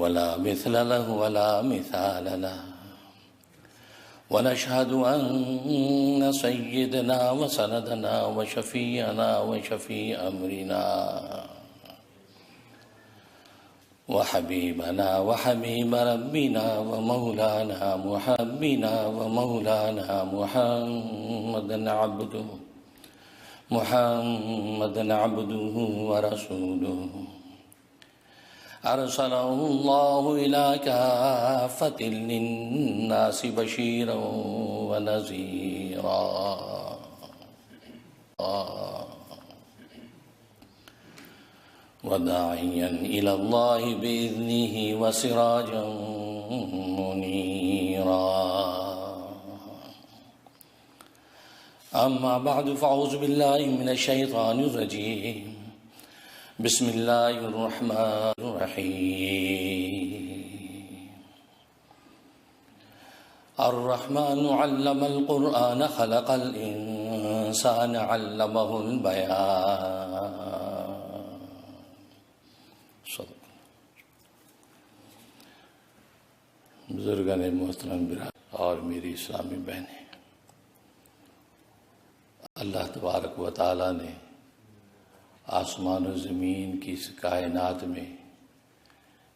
ولا مثل له ولا مثال له ونشهد أن سيدنا وسندنا وشفيعنا وشفيع أمرنا وحبيبنا وحبيب ربنا ومولانا محبنا ومولانا محمد عبده ورسوله أرسله الله إلى كافة للناس بشيرا ونذيرا وداعيا إلى الله بإذنه وسراجا منيرا أما بعد فأعوذ بالله من الشيطان الرجيم بسم الله الرحمن الرحيم الرحمن علم القرآن خلق الإنسان علمه البيان صدق بزرگان محترم برادر اور میری اسلامی بہنیں، اللہ تبارک و تعالیٰ نے آسمان و زمین کی اس کائنات میں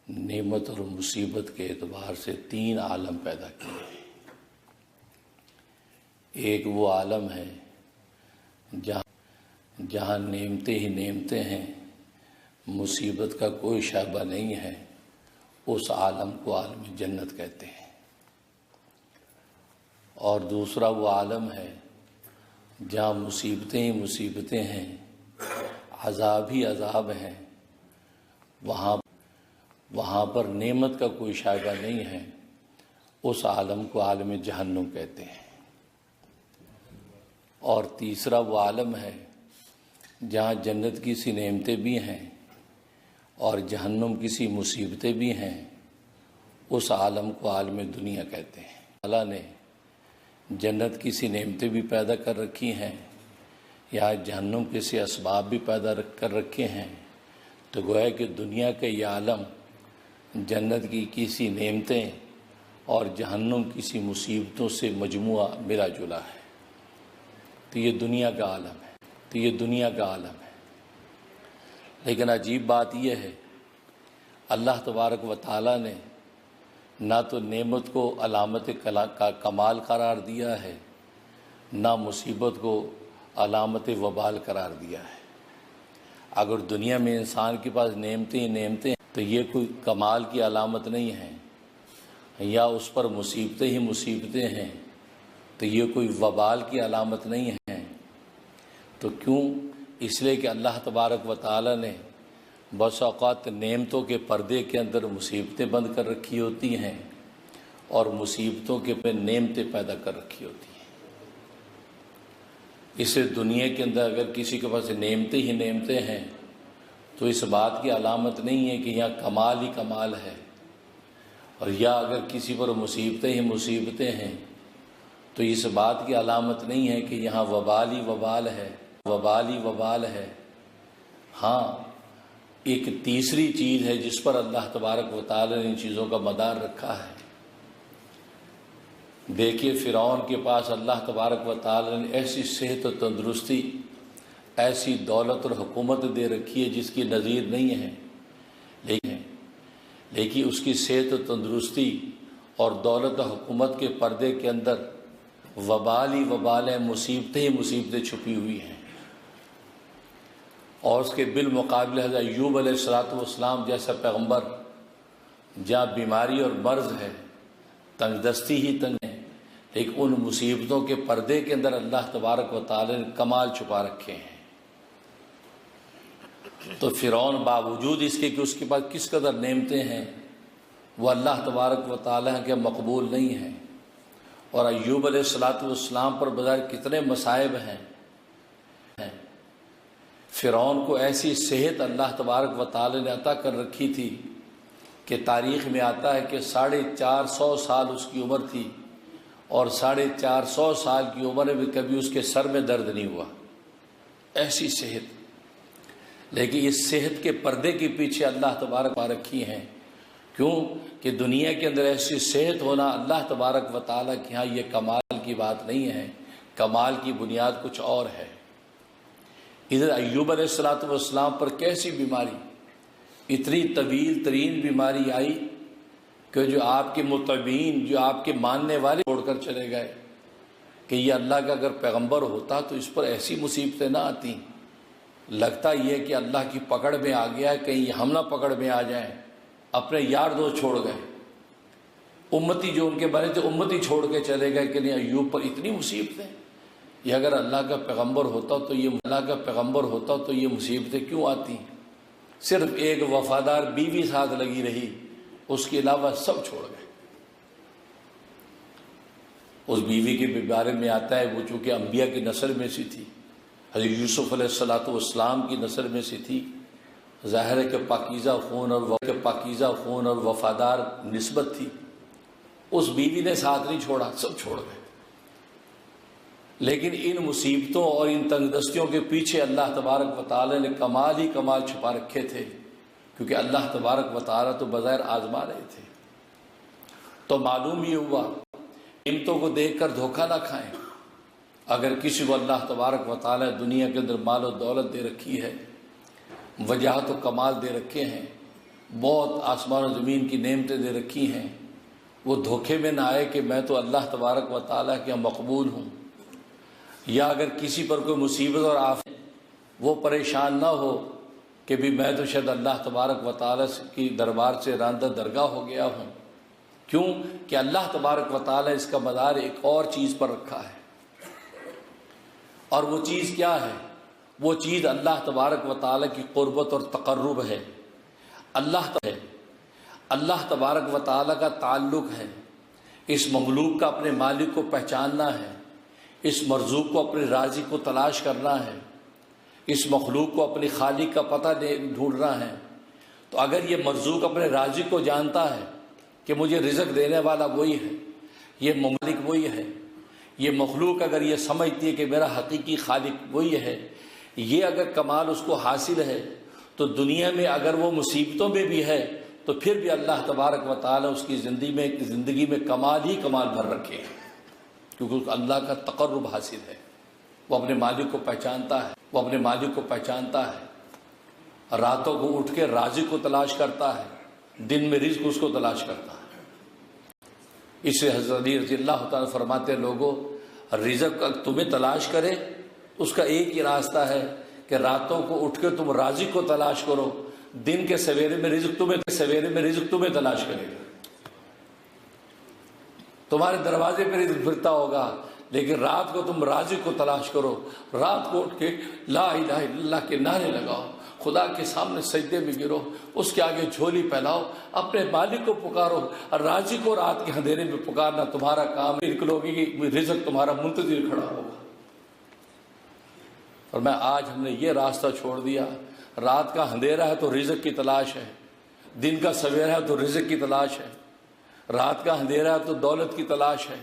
نعمت اور مصیبت کے اعتبار سے 3 عالم پیدا کیے ہیں۔ ایک وہ عالم ہے جہاں نعمتیں ہی نعمتیں ہیں، مصیبت کا کوئی شائبہ نہیں ہے، اس عالم کو عالم جنت کہتے ہیں۔ اور دوسرا وہ عالم ہے جہاں مصیبتیں ہی مصیبتیں ہیں، عذاب ہی عذاب ہیں، وہاں پر نعمت کا کوئی شائبہ نہیں ہے، اس عالم کو عالم جہنم کہتے ہیں۔ اور تیسرا وہ عالم ہے جہاں جنت کی سی نعمتیں بھی ہیں اور جہنم کی سی مصیبتیں بھی ہیں، اس عالم کو عالم دنیا کہتے ہیں۔ اللہ نے جنت کی سی نعمتیں بھی پیدا کر رکھی ہیں یا جہنم کے سے اسباب بھی پیدا کر رکھے ہیں، تو گویا کہ دنیا کا یہ عالم جنت کی کسی نعمتیں اور جہنم کسی مصیبتوں سے مجموعہ ملا جلا ہے، تو یہ دنیا کا عالم ہے۔ لیکن عجیب بات یہ ہے، اللہ تبارک و تعالیٰ نے نہ تو نعمت کو علامت کا کمال قرار دیا ہے، نہ مصیبت کو علامت وبال قرار دیا ہے۔ اگر دنیا میں انسان کے پاس نعمتیں ہی نعمتیں ہیں تو یہ کوئی کمال کی علامت نہیں ہے، یا اس پر مصیبتیں ہی مصیبتیں ہیں تو یہ کوئی وبال کی علامت نہیں ہے۔ تو کیوں؟ اس لیے کہ اللہ تبارک و تعالیٰ نے بس اوقات نعمتوں کے پردے کے اندر مصیبتیں بند کر رکھی ہوتی ہیں اور مصیبتوں کے پہ نعمتیں پیدا کر رکھی ہوتی ہیں۔ اسے دنیا کے اندر اگر کسی کے پاس نعمتیں ہی نعمتیں ہیں تو اس بات کی علامت نہیں ہے کہ یہاں کمال ہی کمال ہے، اور یا اگر کسی پر مصیبتیں ہی مصیبتیں ہیں تو اس بات کی علامت نہیں ہے کہ یہاں وبال ہی وبال ہے۔ ہاں، ایک تیسری چیز ہے جس پر اللہ تبارک و تعالی نے ان چیزوں کا مدار رکھا ہے۔ دیکھیے فرعون کے پاس اللہ تبارک و تعالی نے ایسی صحت و تندرستی، ایسی دولت اور حکومت دے رکھی ہے جس کی نظیر نہیں ہے، لیکن اس کی صحت و تندرستی اور دولت و حکومت کے پردے کے اندر وبال ہی وبال ہے، مصیبتیں ہی مصیبتیں چھپی ہوئی ہیں۔ اور اس کے بالمقابلے حضرت ایوب علیہ السلام جیسا پیغمبر جہاں بیماری اور مرض ہے، تنگ دستی ہی تنگ ہے، لیکن ان مصیبتوں کے پردے کے اندر اللہ تبارک و تعالی نے کمال چھپا رکھے ہیں۔ تو فرعون باوجود اس کے کہ اس کے پاس کس قدر نعمتیں ہیں، وہ اللہ تبارک و تعالی کے مقبول نہیں ہیں، اور ایوب علیہ السلام پر بظاہر کتنے مصائب ہیں۔ فرعون کو ایسی صحت اللہ تبارک و تعالی نے عطا کر رکھی تھی کہ تاریخ میں آتا ہے کہ 450 سال اس کی عمر تھی، اور 450 سال کی عمر میں کبھی اس کے سر میں درد نہیں ہوا، ایسی صحت۔ لیکن اس صحت کے پردے کے پیچھے اللہ تبارک و رکھی ہیں کیوں کہ دنیا کے اندر ایسی صحت ہونا اللہ تبارک و تعالیٰ کے ہاں یہ کمال کی بات نہیں ہے، کمال کی بنیاد کچھ اور ہے۔ ادھر ایوب علیہ السلام پر کیسی بیماری، اتنی طویل ترین بیماری آئی کہ جو آپ کے متبعین، جو آپ کے ماننے والے چھوڑ کر چلے گئے کہ یہ اللہ کا اگر پیغمبر ہوتا تو اس پر ایسی مصیبتیں نہ آتی۔ لگتا یہ کہ اللہ کی پکڑ میں آ گیا ہے، کہیں ہم نہ پکڑ میں آ جائیں۔ اپنے یار دوست چھوڑ گئے، امتی جو ان کے بنے تھے امتی چھوڑ کے چلے گئے کہ نہیں ایوب پر اتنی مصیبتیں، یہ اگر اللہ کا پیغمبر ہوتا تو یہ مصیبتیں کیوں آتی؟ صرف ایک وفادار بیوی ساتھ لگی رہی، اس کے علاوہ سب چھوڑ گئے۔ اس بیوی کے بارے میں آتا ہے وہ چونکہ انبیاء کی نسل میں سے تھی، حضرت یوسف علیہ السلام کی نسل میں سے تھی، ظاہر ہے کہ پاکیزہ خون اور وفادار نسبت تھی۔ اس بیوی نے ساتھ نہیں چھوڑا، سب چھوڑ گئے۔ لیکن ان مصیبتوں اور ان تنگ دستیوں کے پیچھے اللہ تبارک و تعالی نے کمال ہی کمال چھپا رکھے تھے، کیونکہ اللہ تبارک و تعالی تو بظاہر آزما رہے تھے۔ تو معلوم یہ ہوا نعمتوں کو دیکھ کر دھوکہ نہ کھائیں۔ اگر کسی کو اللہ تبارک و تعالی دنیا کے اندر مال و دولت دے رکھی ہے، وجاہت و کمال دے رکھے ہیں، بہت آسمان و زمین کی نعمتیں دے رکھی ہیں، وہ دھوکے میں نہ آئے کہ میں تو اللہ تبارک و تعالیٰ کے مقبول ہوں۔ یا اگر کسی پر کوئی مصیبت اور آفت وہ پریشان نہ ہو کہ بھی میں تو شاید اللہ تبارک و تعالیٰ کی دربار سے راندہ درگاہ ہو گیا ہوں۔ کیوں کہ اللہ تبارک و تعالیٰ اس کا مدار ایک اور چیز پر رکھا ہے، اور وہ چیز کیا ہے؟ وہ چیز اللہ تبارک و تعالیٰ کی قربت اور تقرب ہے۔ اللہ تبارک و تعالیٰ کا تعلق ہے، اس مملوک کا اپنے مالک کو پہچاننا ہے، اس مرزوق کو اپنے رازق کو تلاش کرنا ہے، اس مخلوق کو اپنے خالق کا پتہ ڈھونڈنا ہے۔ تو اگر یہ مرزوق اپنے رازق کو جانتا ہے کہ مجھے رزق دینے والا وہی ہے، یہ مالک وہی ہے، یہ مخلوق اگر یہ سمجھتی ہے کہ میرا حقیقی خالق وہی ہے، یہ اگر کمال اس کو حاصل ہے تو دنیا میں اگر وہ مصیبتوں میں بھی ہے تو پھر بھی اللہ تبارک و تعالیٰ اس کی زندگی میں کمال ہی کمال بھر رکھے، کیونکہ اس اللہ کا تقرب حاصل ہے۔ وہ اپنے مالک کو پہچانتا ہے، راتوں کو اٹھ کے رازق کو تلاش کرتا ہے، دن میں رزق اس کو تلاش کرتا ہے۔ اس سے حضرت علی رضی اللہ تعالیٰ فرماتے ہیں لوگوں، رزق تمہیں تلاش کرے اس کا ایک ہی راستہ ہے کہ راتوں کو اٹھ کے تم رازق کو تلاش کرو، دن کے سویرے میں رزق تمہیں تلاش کرے گا۔ تمہارے دروازے پہ رزق پھرتا ہوگا، لیکن رات کو تم رازق کو تلاش کرو، رات کو اٹھ کے لا الہ الا اللہ کے نعرے لگاؤ، خدا کے سامنے سجدے میں گرو، اس کے آگے جھولی پھیلاؤ، اپنے مالک کو پکارو، اور رازق کو رات کے اندھیرے میں پکارنا تمہارا کام، نکلو گی رزق تمہارا منتظر کھڑا ہوگا۔ اور آج ہم نے یہ راستہ چھوڑ دیا، رات کا اندھیرا ہے تو رزق کی تلاش ہے، دن کا سویرا ہے تو رزق کی تلاش ہے، رات کا اندھیرا ہے تو دولت کی تلاش ہے،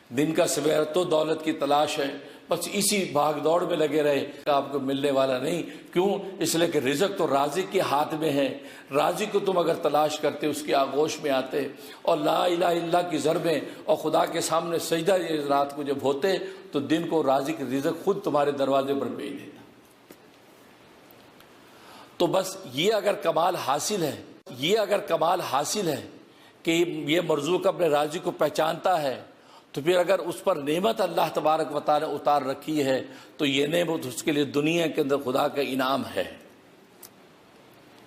دن کا سویرا تو دولت کی تلاش ہے۔ بس اسی بھاگ دوڑ میں لگے رہے، آپ کو ملنے والا نہیں۔ کیوں؟ اس لیے کہ رزق تو رازق کے ہاتھ میں ہے۔ رازق کو تم اگر تلاش کرتے، اس کی آغوش میں آتے اور لا الہ الا اللہ کی ضربیں اور خدا کے سامنے سجدہ رات کو جب ہوتے تو دن کو رزق خود تمہارے دروازے پر بھیج دیتا۔ تو بس یہ اگر کمال حاصل ہے کہ یہ مرزوق اپنے رازق کو پہچانتا ہے، تو پھر اگر اس پر نعمت اللہ تبارک و تعالی اتار رکھی ہے تو یہ نعمت اس کے لیے دنیا کے اندر خدا کا انعام ہے۔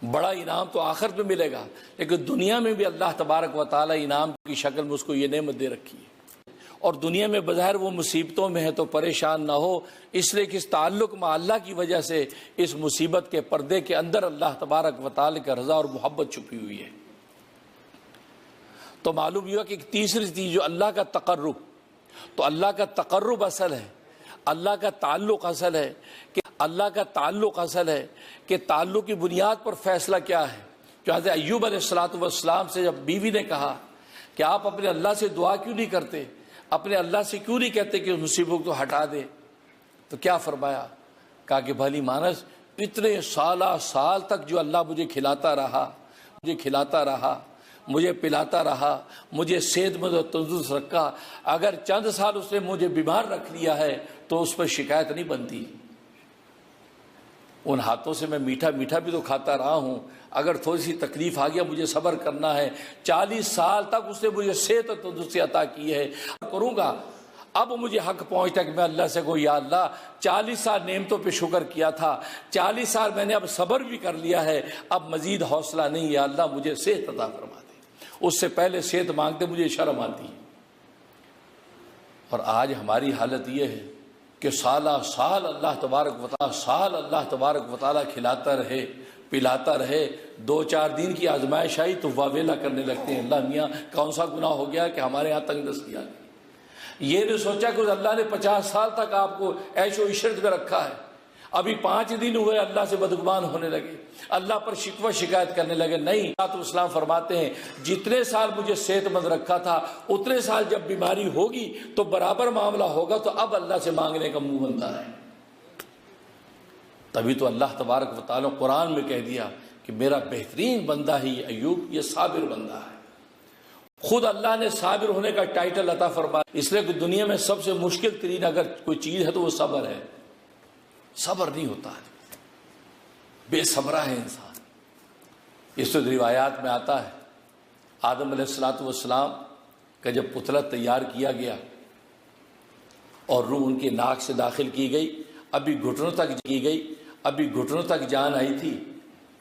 بڑا انعام تو آخرت میں ملے گا، لیکن دنیا میں بھی اللہ تبارک و تعالی انعام کی شکل میں اس کو یہ نعمت دے رکھی ہے۔ اور دنیا میں بظاہر وہ مصیبتوں میں ہے تو پریشان نہ ہو، اس لیے کہ اس تعلق مع اللہ کی وجہ سے اس مصیبت کے پردے کے اندر اللہ تبارک و تعالی کا رضا اور محبت چھپی ہوئی ہے۔ تو معلوم ہوا کہ ایک تیسری چیز جو اللہ کا تقرب، تو اللہ کا تقرب اصل ہے، اللہ کا تعلق اصل ہے کہ تعلق کی بنیاد پر فیصلہ کیا ہے۔ جو حضرت ایوب علیہ السلام سے جب بیوی نے کہا کہ آپ اپنے اللہ سے دعا کیوں نہیں کرتے، اپنے اللہ سے کیوں نہیں کہتے کہ اس مصیبت کو ہٹا دے، تو کیا فرمایا؟ کہا کہ بھلی مانس، اتنے سال تک جو اللہ مجھے کھلاتا رہا، مجھے پلاتا رہا، مجھے صحت مند اور تندرست رکھا۔ اگر چند سال اس نے مجھے بیمار رکھ لیا ہے تو اس پر شکایت نہیں بنتی۔ ان ہاتھوں سے میں میٹھا میٹھا بھی تو کھاتا رہا ہوں، اگر تھوڑی سی تکلیف آ گیا مجھے صبر کرنا ہے۔ 40 سال تک اس نے مجھے صحت اور تندرستی عطا کی ہے، کروں گا۔ اب مجھے حق پہنچتا ہے کہ میں اللہ سے کہوں یا اللہ 40 سال نعمتوں پہ شکر کیا تھا، 40 سال میں نے اب صبر بھی کر لیا ہے، اب مزید حوصلہ نہیں، یا اللہ مجھے صحت عطا فرما دے۔ اس سے پہلے صحت مانگتے مجھے شرم آتی ہے۔ اور آج ہماری حالت یہ ہے کہ سالہ سال اللہ تبارک و تعالیٰ کھلاتا رہے، پلاتا رہے، 2-4 دن کی آزمائش آئی تو واویلا کرنے لگتے ہیں، اللہ میاں کون سا گناہ ہو گیا کہ ہمارے ہاں تنگ دستی آ گئی۔ یہ نہیں سوچا کہ اللہ نے 50 سال تک آپ کو عیش و عشرت میں رکھا ہے، ابھی 5 دن ہوئے اللہ سے بدگمان ہونے لگے، اللہ پر شکوہ شکایت کرنے لگے۔ نہیں، اسلام فرماتے ہیں جتنے سال مجھے صحت مند رکھا تھا اتنے سال جب بیماری ہوگی تو برابر معاملہ ہوگا، تو اب اللہ سے مانگنے کا منہ بنتا ہے۔ تبھی تو اللہ تبارک و تعالیٰ قرآن میں کہہ دیا کہ میرا بہترین بندہ ہی ایوب، یہ صابر بندہ ہے۔ خود اللہ نے صابر ہونے کا ٹائٹل عطا فرمایا، اس لیے کہ دنیا میں سب سے مشکل ترین اگر کوئی چیز ہے تو وہ صبر ہے۔ صبر نہیں ہوتا ہے، بے صبرہ ہے انسان۔ اس وقت روایات میں آتا ہے آدم علیہ السلام کا جب پتلا تیار کیا گیا اور روح ان کے ناک سے داخل کی گئی، ابھی گھٹنوں تک کی گئی، ابھی گھٹنوں تک جان آئی تھی،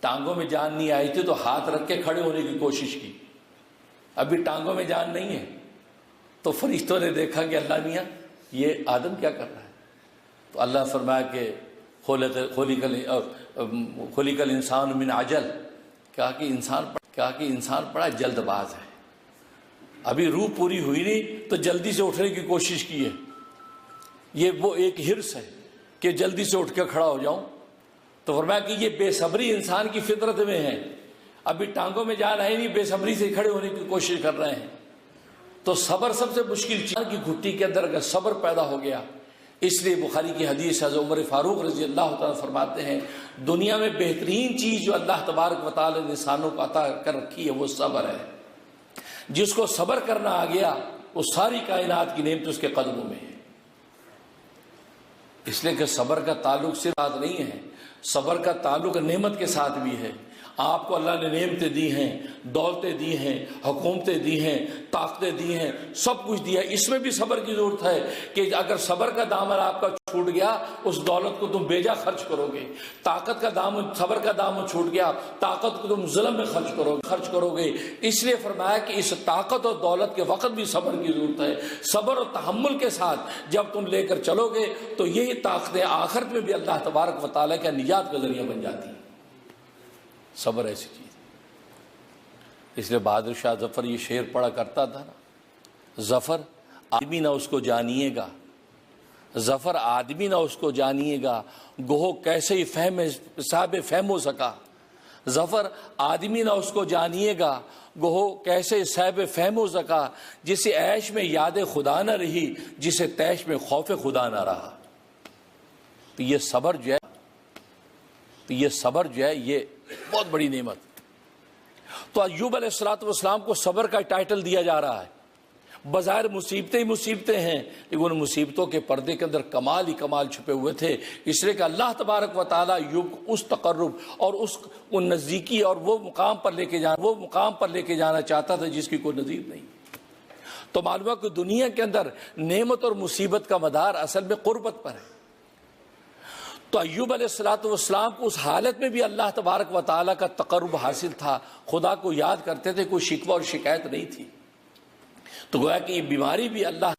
ٹانگوں میں جان نہیں آئی تھی، تو ہاتھ رکھ کے کھڑے ہونے کی کوشش کی، ابھی ٹانگوں میں جان نہیں ہے۔ تو فرشتوں نے دیکھا کہ اللہ میاں یہ آدم کیا کر رہا ہے؟ تو اللہ فرمایا کہ خلق الانسان من عجل، کہا کہ انسان بڑا جلد باز ہے، ابھی روح پوری ہوئی نہیں تو جلدی سے اٹھنے کی کوشش کی ہے، یہ وہ ایک حرص ہے کہ جلدی سے اٹھ کے کھڑا ہو جاؤں۔ تو فرمایا کہ یہ بے صبری انسان کی فطرت میں ہے، ابھی ٹانگوں میں جان آئی نہیں، بے صبری سے کھڑے ہونے کی کوشش کر رہے ہیں۔ تو صبر سب سے مشکل چیز کی گھٹی کے اندر اگر صبر پیدا ہو گیا، اس لیے بخاری کی حدیث حضرت عمر فاروق رضی اللہ تعالیٰ فرماتے ہیں دنیا میں بہترین چیز جو اللہ تبارک و تعالیٰ نے انسانوں کو عطا کر رکھی ہے وہ صبر ہے۔ جس کو صبر کرنا آ گیا وہ ساری کائنات کی نعمت اس کے قدموں میں ہے۔ اس لیے کہ صبر کا تعلق صرف ساتھ نہیں ہے، صبر کا تعلق نعمت کے ساتھ بھی ہے۔ آپ کو اللہ نے نعمتیں دی ہیں، دولتیں دی ہیں، حکومتیں دی ہیں، طاقتیں دی ہیں، سب کچھ دیا ہے، اس میں بھی صبر کی ضرورت ہے کہ اگر صبر کا دامن آپ کا چھوٹ گیا اس دولت کو تم بیجا خرچ کرو گے، طاقت کا دامن، صبر کا دامن چھوٹ گیا طاقت کو تم ظلم میں خرچ کرو گے۔ اس لیے فرمایا کہ اس طاقت اور دولت کے وقت بھی صبر کی ضرورت ہے۔ صبر اور تحمل کے ساتھ جب تم لے کر چلو گے تو یہی طاقتیں آخرت میں بھی اللہ تبارک و تعالیٰ کا نجات کا ذریعہ بن جاتی ہیں۔ صبر ایسی چیز، اس لیے بہادر شاہ ظفر یہ شعر پڑھا کرتا تھا نا، ظفر آدمی نہ اس کو جانیے گا، ظفر آدمی نہ اس کو جانیے گا، گوہو کیسے ہی صاحب فہم ہو سکا، ظفر آدمی نہ اس کو جانیے گا، گوہو کیسے صاحب فہم ہو سکا، جسے عیش میں یاد خدا نہ رہی، جسے تیش میں خوف خدا نہ رہا۔ تو یہ صبر جو ہے یہ بہت بڑی نعمت۔ تو ایوب علیہ السلام کو صبر کا ٹائٹل دیا جا رہا ہے۔ بظاہر مصیبتیں ہی مصیبتیں ہیں، لیکن ان مصیبتوں کے پردے کے اندر کمال ہی کمال چھپے ہوئے تھے، اس لیے کہ اللہ تبارک و تعالیٰ ایوب کو اس تقرب اور اس نزدیکی اور وہ مقام پر لے کے جانا چاہتا تھا جس کی کوئی نظیر نہیں۔ تو معلوم ہے کہ دنیا کے اندر نعمت اور مصیبت کا مدار اصل میں قربت پر ہے۔ تو ایوب علیہ السلام کو اس حالت میں بھی اللہ تبارک و تعالیٰ کا تقرب حاصل تھا، خدا کو یاد کرتے تھے، کوئی شکوہ اور شکایت نہیں تھی۔ تو گویا کہ یہ بیماری بھی اللہ،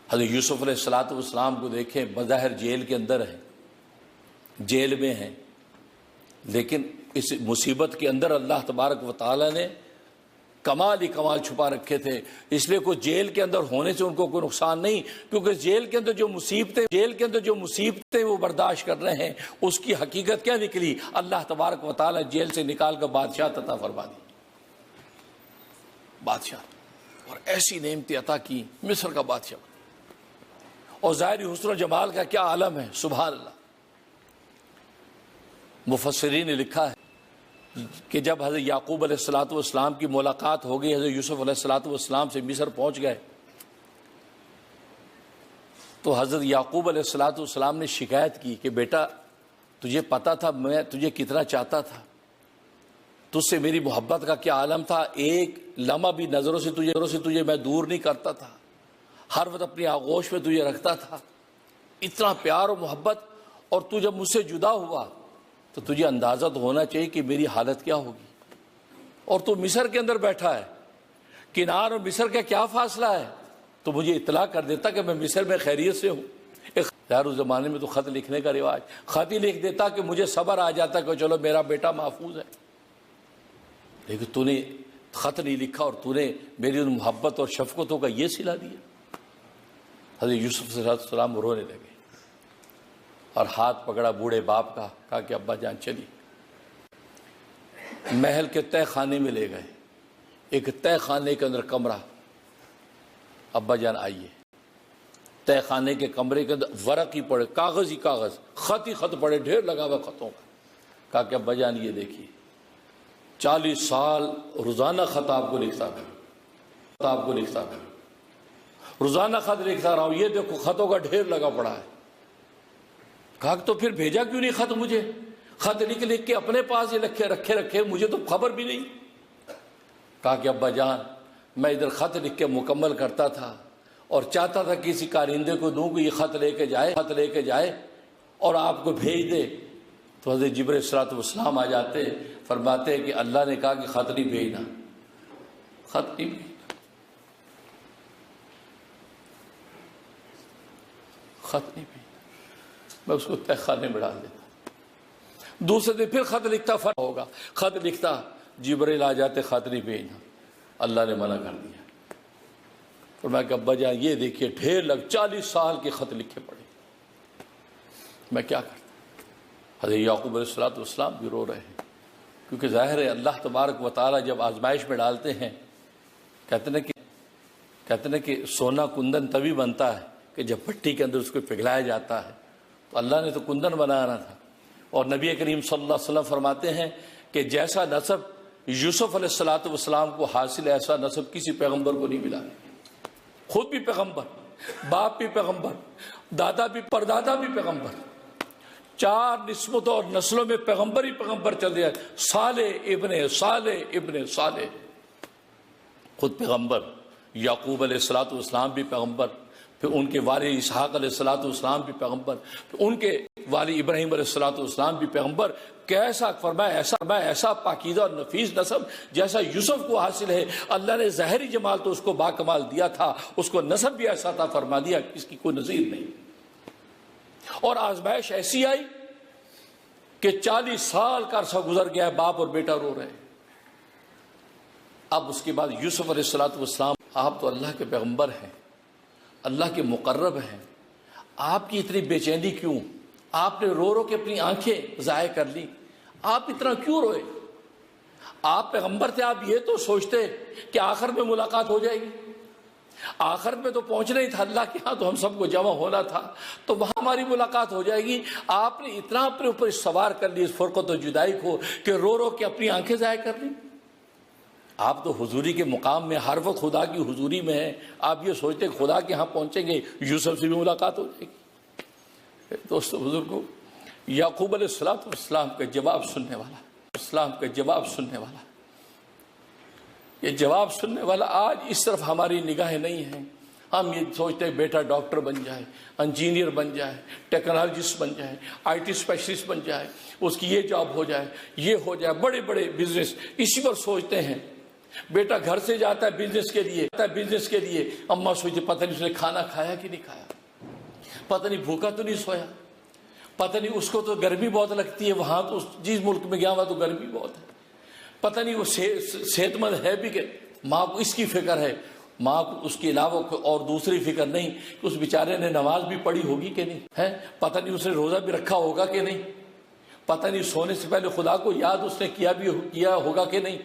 حضرت یوسف علیہ السلام کو دیکھیں، بظاہر جیل کے اندر ہیں، جیل میں ہیں، لیکن اس مصیبت کے اندر اللہ تبارک و تعالیٰ نے کمال ہی کمال چھپا رکھے تھے۔ اس لیے کوئی جیل کے اندر ہونے سے ان کو کوئی نقصان نہیں، کیونکہ جیل کے اندر جو مصیبتیں وہ برداشت کر رہے ہیں اس کی حقیقت کیا نکلی؟ اللہ تبارک و تعالیٰ جیل سے نکال کر بادشاہ عطا فرما دی، بادشاہ، اور ایسی نعمتیں عطا کی، مصر کا بادشاہ، اور ظاہری حسن و جمال کا کیا عالم ہے، سبحان اللہ۔ مفسرین نے لکھا ہے کہ جب حضرت یعقوب علیہ السلام کی ملاقات ہو گئی حضرت یوسف علیہ السلام سے مصر پہنچ گئے، تو حضرت یعقوب علیہ السلام نے شکایت کی کہ بیٹا تجھے پتا تھا میں تجھے کتنا چاہتا تھا، تجھ سے میری محبت کا کیا عالم تھا، ایک لمحہ بھی نظروں سے تجھے میں دور نہیں کرتا تھا، ہر وقت اپنی آغوش میں تجھے رکھتا تھا، اتنا پیار و محبت، اور تو جب مجھ سے جدا ہوا تو تجھے اندازہ تو ہونا چاہیے کہ میری حالت کیا ہوگی، اور تو مصر کے اندر بیٹھا ہے، کنار اور مصر کا کیا فاصلہ ہے، تو مجھے اطلاع کر دیتا کہ میں مصر میں خیریت سے ہوں۔ یار اس زمانے میں تو خط لکھنے کا رواج، خط ہی لکھ دیتا کہ مجھے صبر آ جاتا کہ چلو میرا بیٹا محفوظ ہے، لیکن تو نے خط نہیں لکھا اور تو نے میری ان محبت اور شفقتوں کا یہ صلہ دیا۔ حضرت یوسف علیہ السلام رونے لگے اور ہاتھ پکڑا بوڑھے باپ کا، کہا کہ ابا جان چلی، محل کے تہ خانے میں لے گئے، ایک تہ خانے کے اندر کمرہ، ابا جان آئیے، تہ خانے کے کمرے کے اندر ورق ہی پڑے، کاغذ ہی کاغذ، خط ہی خط پڑے، ڈھیر لگا ہوا خطوں کا، کہا کہ ابا جان یہ دیکھیے 40 سال روزانہ خط آپ کو لکھتا تھا، روزانہ خط لکھتا رہا ہوں، یہ دیکھو خطوں کا ڈھیر لگا پڑا ہے۔ کہا تو پھر بھیجا کیوں نہیں خط مجھے، خط لکھ کے اپنے پاس ہی رکھے مجھے تو خبر بھی نہیں۔ کہا کہ ابا جان میں ادھر خط لکھ کے مکمل کرتا تھا اور چاہتا تھا کسی کارندے کو دوں کہ یہ خط لے کے جائے اور آپ کو بھیج دے، تو حضرت جبرائیل علیہ السلام آ جاتے، فرماتے کہ اللہ نے کہا کہ خط نہیں بھیجنا، خط نہیں بھیجنا، خط نہیں بھیجنا، میں اس کو تہ خانے میں ڈال دیتا، دوسرے دن پھر خط لکھتا، فرق ہوگا، خط لکھتا، جبرائیل آ جاتے، خط نہیں بھیجنا، اللہ نے منع کر دیا۔ فرمایا کہ ابا جان یہ دیکھیے ڈھیر 40 سال کے خط لکھے پڑے، میں کیا کرتا۔ حضرت یعقوب علیہ السلام بھی رو رہے ہیں، کیونکہ ظاہر ہے اللہ تبارک و تعالیٰ جب آزمائش میں ڈالتے ہیں، کہتے ہیں کہ سونا کندن تبھی بنتا ہے کہ جب پٹی کے اندر اس کو پگھلایا جاتا ہے، تو اللہ نے تو کندن بنانا تھا، اور نبی کریم صلی اللہ علیہ وسلم فرماتے ہیں کہ جیسا نسب یوسف علیہ السلام کو حاصل ہے ایسا نسب کسی پیغمبر کو نہیں ملا، خود بھی پیغمبر، باپ بھی پیغمبر، دادا بھی، پردادا بھی پیغمبر، 4 نسبتوں اور نسلوں میں پیغمبر ہی پیغمبر چل رہا ہے، صالح ابن صالح، خود پیغمبر، یعقوب علیہ السلام بھی پیغمبر، پھر ان کے والد اسحاق علیہ السلام بھی پیغمبر، پھر ان کے والد ابراہیم علیہ السلام بھی پیغمبر۔ کیسا فرمایا ایسا پاکیزہ اور نفیس نسب جیسا یوسف کو حاصل ہے، اللہ نے ظاہری جمال تو اس کو باکمال دیا تھا، اس کو نسب بھی ایسا تھا، فرما دیا اس کی کوئی نظیر نہیں۔ اور آزمائش ایسی آئی کہ 40 سال کا عرصہ گزر گیا ہے، باپ اور بیٹا رو رہے ہیں۔ اب اس کے بعد یوسف علیہ السلام، آپ تو اللہ کے پیغمبر ہیں، اللہ کے مقرب ہیں، آپ کی اتنی بے چینی کیوں؟ آپ نے رو کے اپنی آنکھیں ضائع کر لی، آپ اتنا کیوں روئے؟ آپ پیغمبر تھے، آپ یہ تو سوچتے کہ آخر میں ملاقات ہو جائے گی، آخر میں تو پہنچنا ہی تھا اللہ کے ہاں، تو ہم سب کو جمع ہونا تھا، تو وہاں ہماری ملاقات ہو جائے گی۔ آپ نے اتنا اپنے اوپر سوار کر لی اس فرقت و جدائی کو کہ رو کے اپنی آنکھیں ضائع کر لی۔ آپ تو حضوری کے مقام میں ہر وقت خدا کی حضوری میں ہیں، آپ یہ سوچتے کہ خدا کے ہاں پہنچیں گے یوسف سے بھی ملاقات ہو جائے گی۔ دوستو بزرگوں، یعقوب علیہ السلام کا جواب سننے والا، یہ جواب سننے والا آج اس طرف ہماری نگاہیں نہیں ہیں۔ ہم یہ سوچتے ہیں بیٹا ڈاکٹر بن جائے، انجینئر بن جائے، ٹیکنالوجسٹ بن جائے، آئی ٹی اسپیشلسٹ بن جائے، اس کی یہ جاب ہو جائے، یہ ہو جائے، بڑے بڑے بزنس، اسی پر سوچتے ہیں۔ بیٹا گھر سے جاتا ہے بزنس کے لیے، اماں سوچتے پتہ نہیں اس نے کھانا کھایا کہ نہیں کھایا، پتہ نہیں بھوکا تو نہیں سویا، پتہ نہیں اس کو تو گرمی بہت لگتی ہے، وہاں تو جس ملک میں گیا ہوا تو گرمی بہت ہے، پتہ نہیں وہ صحت مند ہے بھی کہ ماں کو اس کی فکر ہے، ماں کو اس کے علاوہ کوئی اور دوسری فکر نہیں کہ اس بیچارے نے نماز بھی پڑھی ہوگی کہ نہیں ہے، پتہ نہیں اس نے روزہ بھی رکھا ہوگا کہ نہیں، پتہ نہیں سونے سے پہلے خدا کو یاد اس نے کیا ہوگا کہ نہیں۔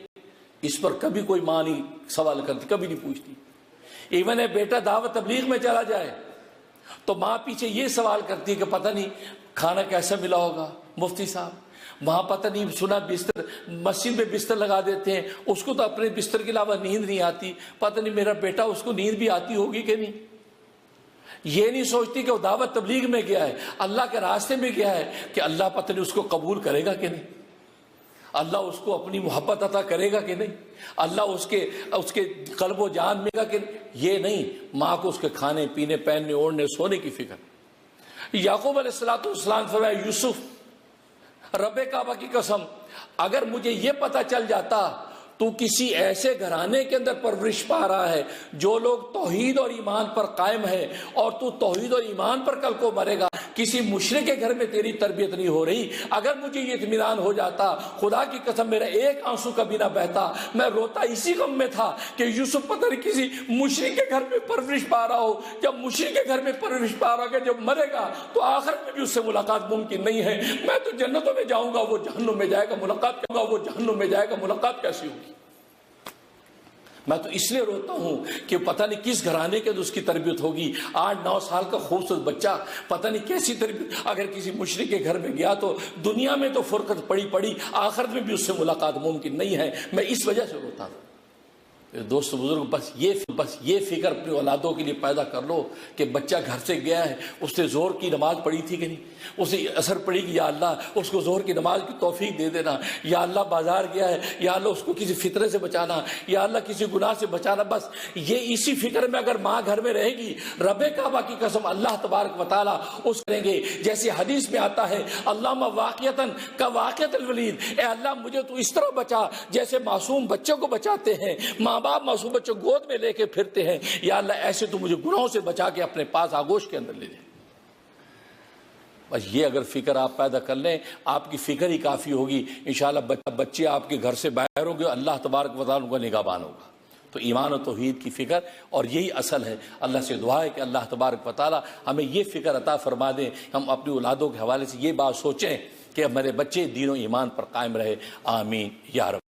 اس پر کبھی کوئی ماں نہیں سوال کرتی، کبھی نہیں پوچھتی۔ ایون ہے بیٹا دعوت تبلیغ میں چلا جائے تو ماں پیچھے یہ سوال کرتی ہے کہ پتہ نہیں کھانا کیسا ملا ہوگا، مفتی صاحب وہاں پتہ نہیں سنا بستر مسجد میں بستر لگا دیتے ہیں، اس کو تو اپنے بستر کے علاوہ نیند نہیں آتی، پتہ نہیں میرا بیٹا اس کو نیند بھی آتی ہوگی کہ نہیں۔ یہ نہیں سوچتی کہ وہ دعوت تبلیغ میں گیا ہے، اللہ کے راستے میں گیا ہے، کہ اللہ پتہ نہیں اس کو قبول کرے گا کہ نہیں، اللہ اس کو اپنی محبت عطا کرے گا کہ نہیں، اللہ اس کے قلب و جان میں گا کہ نہیں۔ یہ نہیں، ماں کو اس کے کھانے پینے پہننے اوڑھنے سونے کی فکر۔ یعقوب علیہ السلام فرمایا، یوسف رب کعبہ کی قسم اگر مجھے یہ پتہ چل جاتا تو کسی ایسے گھرانے کے اندر پرورش پا رہا ہے جو لوگ توحید اور ایمان پر قائم ہے، اور تو توحید اور ایمان پر کل کو مرے گا، کسی مشرک کے گھر میں تیری تربیت نہیں ہو رہی، اگر مجھے یہ اطمینان ہو جاتا، خدا کی قسم میرا ایک آنسو کبھی نہ بہتا۔ میں روتا اسی غم میں تھا کہ یوسف پتہ نہیں کسی مشرک کے گھر میں پرورش پا رہا ہو، جب مشرک کے گھر میں پرورش پا رہا کہ جب مرے گا تو آخر میں بھی اس سے ملاقات ممکن نہیں ہے۔ میں تو جنتوں میں جاؤں گا، وہ جہنم میں جائے گا، ملاقات کیسی ہوگی؟ میں تو اس لیے روتا ہوں کہ پتہ نہیں کس گھرانے کے اس کی تربیت ہوگی، 8-9 سال کا خوبصورت بچہ، پتہ نہیں کیسی تربیت، اگر کسی مشرک کے گھر میں گیا تو دنیا میں تو فرقت پڑی، آخرت میں بھی اس سے ملاقات ممکن نہیں ہے۔ میں اس وجہ سے روتا ہوں۔ دوست بزرگ، بس یہ فکر اپنی اولادوں کے لیے پیدا کر لو کہ بچہ گھر سے گیا ہے، اس نے زہر کی نماز پڑھی تھی کہ نہیں، اسے اثر پڑی کہ یا اللہ اس کو زہر کی نماز کی توفیق دے دینا، یا اللہ بازار گیا ہے، یا اللہ اس کو کسی فتنے سے بچانا، یا اللہ کسی گناہ سے بچانا۔ بس یہ اسی فکر میں اگر ماں گھر میں رہے گی، رب کعبہ کی قسم اللہ تبارک و تعالیٰ اس کریں گے، جیسے حدیث میں آتا ہے، اللہم واقعتاً کا واقعت الولید، اے اللہ مجھے تو اس طرح بچا جیسے معصوم بچوں کو بچاتے ہیں، ماں باپ معصوم بچوں گود میں لے کے پھرتے ہیں، یا اللہ ایسے تو مجھے گناہوں سے بچا کے اپنے پاس آغوش کے اندر لے لے۔ بس یہ اگر فکر آپ پیدا کر لیں، آپ کی فکر ہی کافی ہوگی، انشاءاللہ بچے آپ کے گھر سے باہر ہوں گے، اللہ تبارک و تعالیٰ کا نگہبان ہوگا۔ تو ایمان و توحید کی فکر، اور یہی اصل ہے۔ اللہ سے دعا ہے کہ اللہ تبارک و تعالیٰ ہمیں یہ فکر عطا فرما دیں، ہم اپنی اولادوں کے حوالے سے یہ بات سوچیں کہ ہمارے بچے دین و ایمان پر قائم رہے۔ آمین یا رب۔